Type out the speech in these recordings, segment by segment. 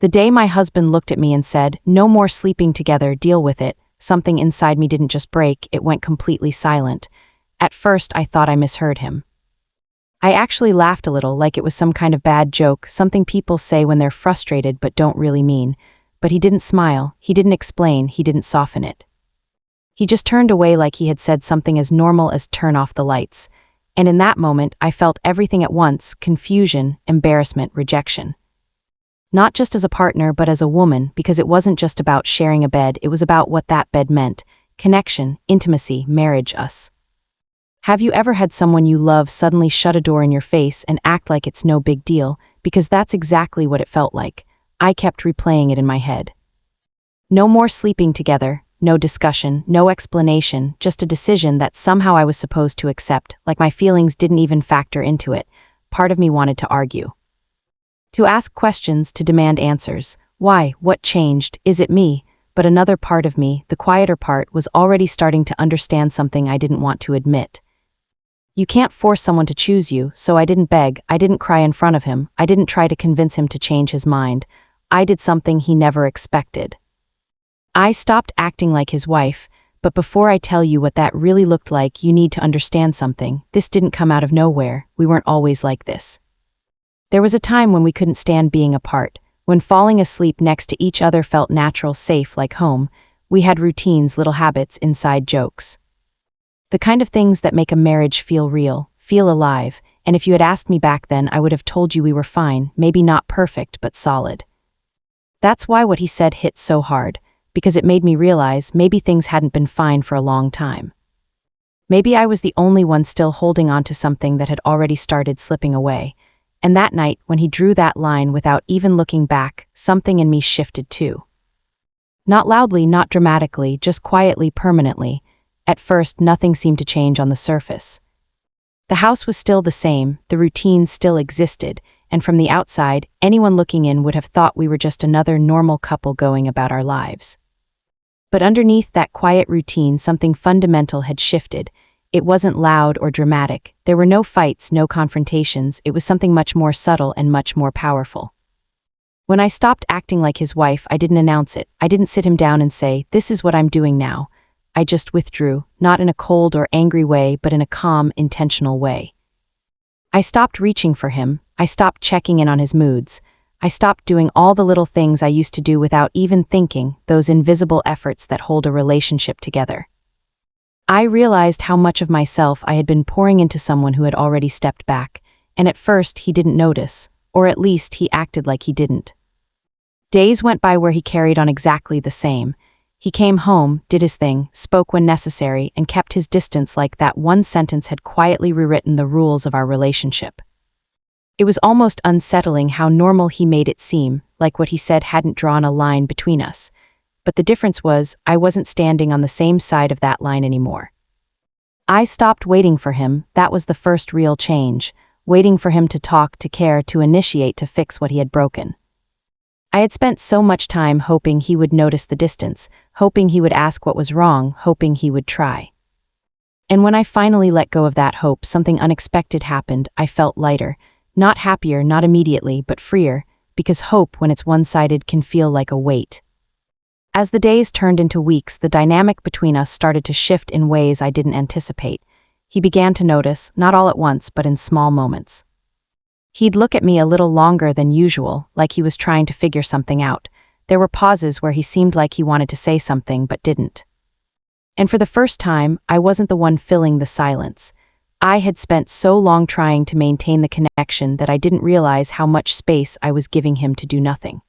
The day my husband looked at me and said, "No more sleeping together, deal with it," something inside me didn't just break, it went completely silent. At first, I thought I misheard him. I actually laughed a little, like it was some kind of bad joke, something people say when they're frustrated but don't really mean. But he didn't smile, he didn't explain, he didn't soften it. He just turned away like he had said something as normal as turn off the lights. And in that moment, I felt everything at once: confusion, embarrassment, rejection. Not just as a partner, but as a woman, because it wasn't just about sharing a bed, it was about what that bed meant: connection, intimacy, marriage, us. Have you ever had someone you love suddenly shut a door in your face and act like it's no big deal? Because that's exactly what it felt like. I kept replaying it in my head. No more sleeping together, no discussion, no explanation, just a decision that somehow I was supposed to accept, like my feelings didn't even factor into it. Part of me wanted to argue. To ask questions, to demand answers. Why? What changed? Is it me? But another part of me, the quieter part, was already starting to understand something I didn't want to admit. You can't force someone to choose you, so I didn't beg, I didn't cry in front of him, I didn't try to convince him to change his mind. I did something he never expected. I stopped acting like his wife, but before I tell you what that really looked like, you need to understand something. This didn't come out of nowhere, we weren't always like this. There was a time when we couldn't stand being apart, when falling asleep next to each other felt natural, safe, like home. We had routines, little habits, inside jokes. The kind of things that make a marriage feel real, feel alive, and if you had asked me back then, I would have told you we were fine, maybe not perfect, but solid. That's why what he said hit so hard, because it made me realize maybe things hadn't been fine for a long time. Maybe I was the only one still holding on to something that had already started slipping away. And that night, when he drew that line without even looking back, something in me shifted too. Not loudly, not dramatically, just quietly, permanently. At first, nothing seemed to change on the surface. The house was still the same, the routine still existed, and from the outside, anyone looking in would have thought we were just another normal couple going about our lives. But underneath that quiet routine, something fundamental had shifted. It wasn't loud or dramatic. There were no fights, no confrontations. It was something much more subtle and much more powerful. When I stopped acting like his wife, I didn't announce it. I didn't sit him down and say, "This is what I'm doing now." I just withdrew, not in a cold or angry way, but in a calm, intentional way. I stopped reaching for him. I stopped checking in on his moods. I stopped doing all the little things I used to do without even thinking, those invisible efforts that hold a relationship together. I realized how much of myself I had been pouring into someone who had already stepped back, and at first he didn't notice, or at least he acted like he didn't. Days went by where he carried on exactly the same. He came home, did his thing, spoke when necessary, and kept his distance like that one sentence had quietly rewritten the rules of our relationship. It was almost unsettling how normal he made it seem, like what he said hadn't drawn a line between us. But the difference was, I wasn't standing on the same side of that line anymore. I stopped waiting for him. That was the first real change, waiting for him to talk, to care, to initiate, to fix what he had broken. I had spent so much time hoping he would notice the distance, hoping he would ask what was wrong, hoping he would try. And when I finally let go of that hope, something unexpected happened. I felt lighter, not happier, not immediately, but freer, because hope, when it's one-sided, can feel like a weight. As the days turned into weeks, the dynamic between us started to shift in ways I didn't anticipate. He began to notice, not all at once, but in small moments. He'd look at me a little longer than usual, like he was trying to figure something out. There were pauses where he seemed like he wanted to say something but didn't. And for the first time, I wasn't the one filling the silence. I had spent so long trying to maintain the connection that I didn't realize how much space I was giving him to do nothing.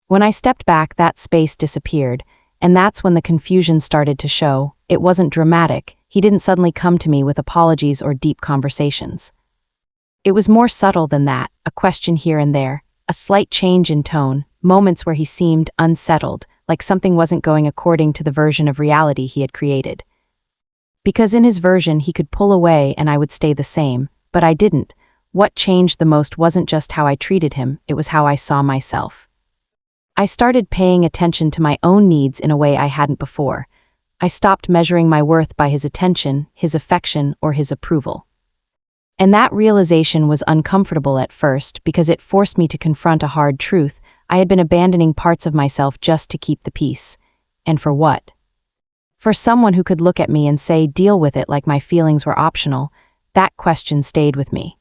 When I stepped back, that space disappeared, and that's when the confusion started to show. It wasn't dramatic. He didn't suddenly come to me with apologies or deep conversations. It was more subtle than that, a question here and there, a slight change in tone, moments where he seemed unsettled, like something wasn't going according to the version of reality he had created. Because in his version he could pull away and I would stay the same, but I didn't. What changed the most wasn't just how I treated him, it was how I saw myself. I started paying attention to my own needs in a way I hadn't before. I stopped measuring my worth by his attention, his affection, or his approval. And that realization was uncomfortable at first because it forced me to confront a hard truth. I had been abandoning parts of myself just to keep the peace. And for what? For someone who could look at me and say, deal with it like my feelings were optional, that question stayed with me.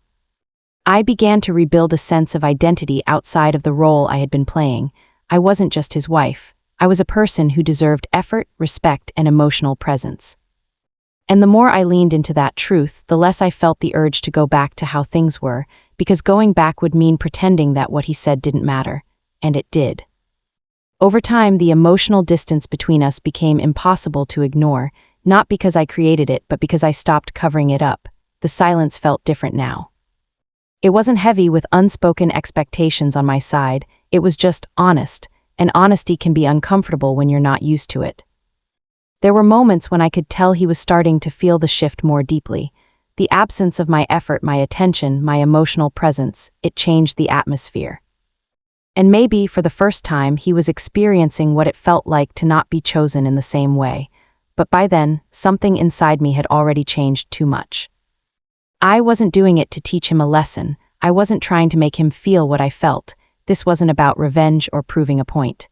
I began to rebuild a sense of identity outside of the role I had been playing. I wasn't just his wife. I was a person who deserved effort, respect, and emotional presence. And the more I leaned into that truth, the less I felt the urge to go back to how things were, because going back would mean pretending that what he said didn't matter. And it did. Over time, the emotional distance between us became impossible to ignore, not because I created it, but because I stopped covering it up. The silence felt different now. It wasn't heavy with unspoken expectations on my side, it was just honest, and honesty can be uncomfortable when you're not used to it. There were moments when I could tell he was starting to feel the shift more deeply. The absence of my effort, my attention, my emotional presence, it changed the atmosphere. And maybe, for the first time, he was experiencing what it felt like to not be chosen in the same way. But by then, something inside me had already changed too much. I wasn't doing it to teach him a lesson. I wasn't trying to make him feel what I felt. This wasn't about revenge or proving a point.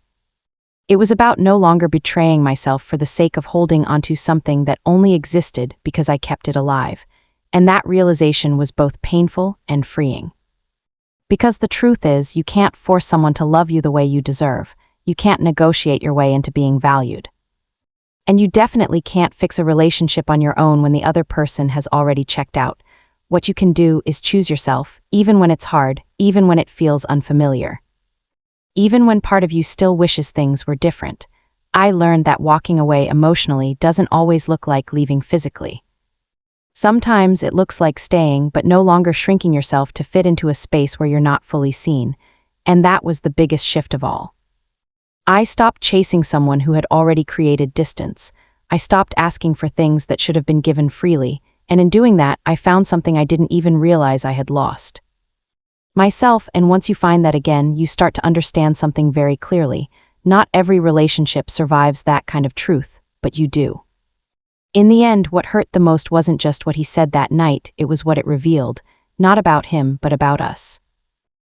It was about no longer betraying myself for the sake of holding onto something that only existed because I kept it alive. And that realization was both painful and freeing. Because the truth is, you can't force someone to love you the way you deserve. You can't negotiate your way into being valued. And you definitely can't fix a relationship on your own when the other person has already checked out. What you can do is choose yourself, even when it's hard, even when it feels unfamiliar. Even when part of you still wishes things were different. I learned that walking away emotionally doesn't always look like leaving physically. Sometimes it looks like staying, but no longer shrinking yourself to fit into a space where you're not fully seen. And that was the biggest shift of all. I stopped chasing someone who had already created distance. I stopped asking for things that should have been given freely, and in doing that, I found something I didn't even realize I had lost. Myself, and once you find that again, you start to understand something very clearly. Not every relationship survives that kind of truth, but you do. In the end, what hurt the most wasn't just what he said that night, it was what it revealed, not about him, but about us.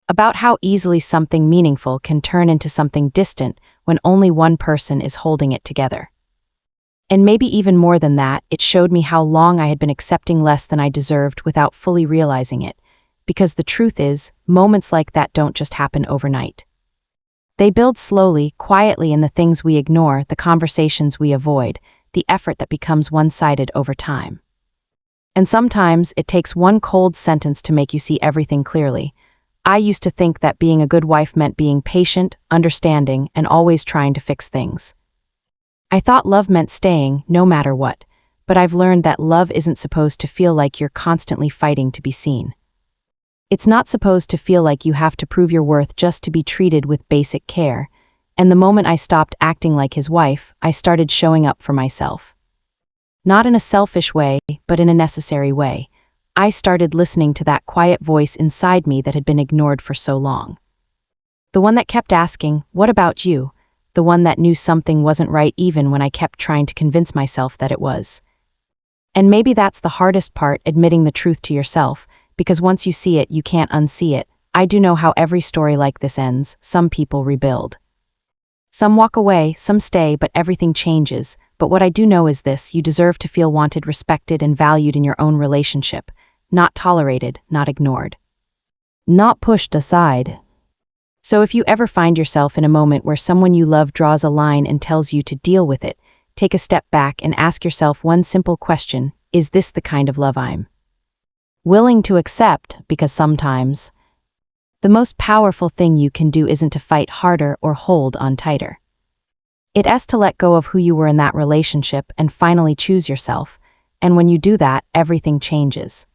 About how easily something meaningful can turn into something distant when only one person is holding it together. And maybe even more than that, it showed me how long I had been accepting less than I deserved without fully realizing it. Because the truth is, moments like that don't just happen overnight. They build slowly, quietly in the things we ignore, the conversations we avoid, the effort that becomes one-sided over time. And sometimes it takes one cold sentence to make you see everything clearly. I used to think that being a good wife meant being patient, understanding, and always trying to fix things. I thought love meant staying, no matter what, but I've learned that love isn't supposed to feel like you're constantly fighting to be seen. It's not supposed to feel like you have to prove your worth just to be treated with basic care. And the moment I stopped acting like his wife, I started showing up for myself. Not in a selfish way, but in a necessary way. I started listening to that quiet voice inside me that had been ignored for so long. The one that kept asking, "What about you?" The one that knew something wasn't right even when I kept trying to convince myself that it was. And maybe that's the hardest part, admitting the truth to yourself, because once you see it, you can't unsee it. I do know how every story like this ends. Some people rebuild. Some walk away, some stay, but everything changes. But what I do know is this: you deserve to feel wanted, respected, and valued in your own relationship. Not tolerated, not ignored. Not pushed aside. So if you ever find yourself in a moment where someone you love draws a line and tells you to deal with it, take a step back and ask yourself one simple question: is this the kind of love I'm willing to accept? Because sometimes the most powerful thing you can do isn't to fight harder or hold on tighter. It's to let go of who you were in that relationship and finally choose yourself. And when you do that, everything changes.